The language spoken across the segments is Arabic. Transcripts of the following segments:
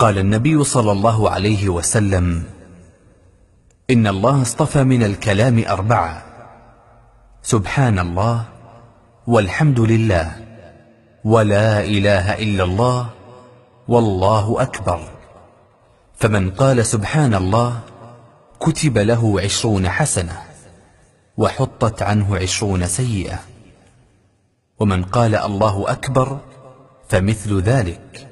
قال النبي صلى الله عليه وسلم: إن الله اصطفى من الكلام 4: سبحان الله، والحمد لله، ولا إله إلا الله، والله أكبر. فمن قال سبحان الله كتب له 20 حسنة، وحطت عنه 20 سيئة. ومن قال الله أكبر فمثل ذلك.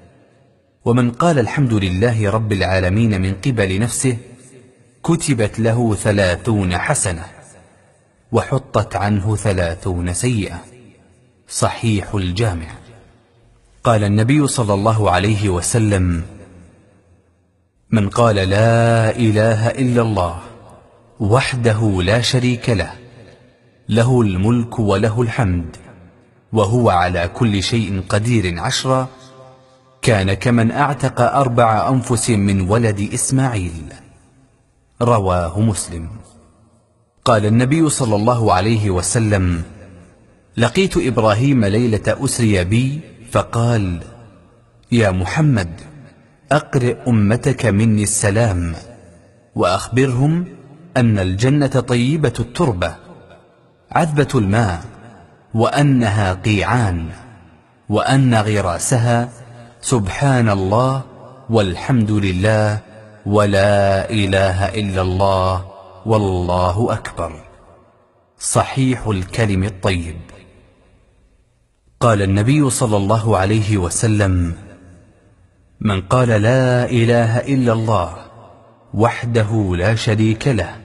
ومن قال الحمد لله رب العالمين من قبل نفسه كتبت له 30 حسنة، وحطت عنه 30 سيئة. صحيح الجامع. قال النبي صلى الله عليه وسلم: من قال لا إله إلا الله وحده لا شريك له، له الملك وله الحمد، وهو على كل شيء قدير 10، كان كمن أعتق 4 أنفس من ولد إسماعيل. رواه مسلم. قال النبي صلى الله عليه وسلم: لقيت إبراهيم ليلة أسري بي فقال: يا محمد، أقرئ أمتك مني السلام، وأخبرهم أن الجنة طيبة التربة عذبة الماء، وأنها قيعان، وأن غراسها سبحان الله والحمد لله ولا إله إلا الله والله أكبر. صحيح الكلم الطيب. قال النبي صلى الله عليه وسلم: من قال لا إله إلا الله وحده لا شريك له،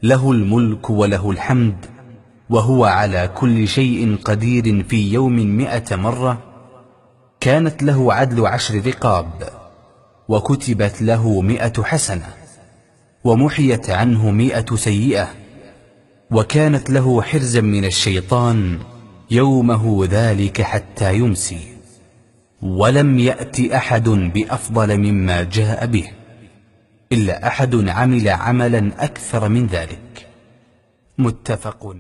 له الملك وله الحمد، وهو على كل شيء قدير في يوم 100 مرة، كانت له عدل 10 رقاب، وكتبت له 100 حسنة، ومحيت عنه 100 سيئة، وكانت له حرزا من الشيطان يومه ذلك حتى يمسي، ولم يأت أحد بأفضل مما جاء به إلا أحد عمل عملا أكثر من ذلك. متفق.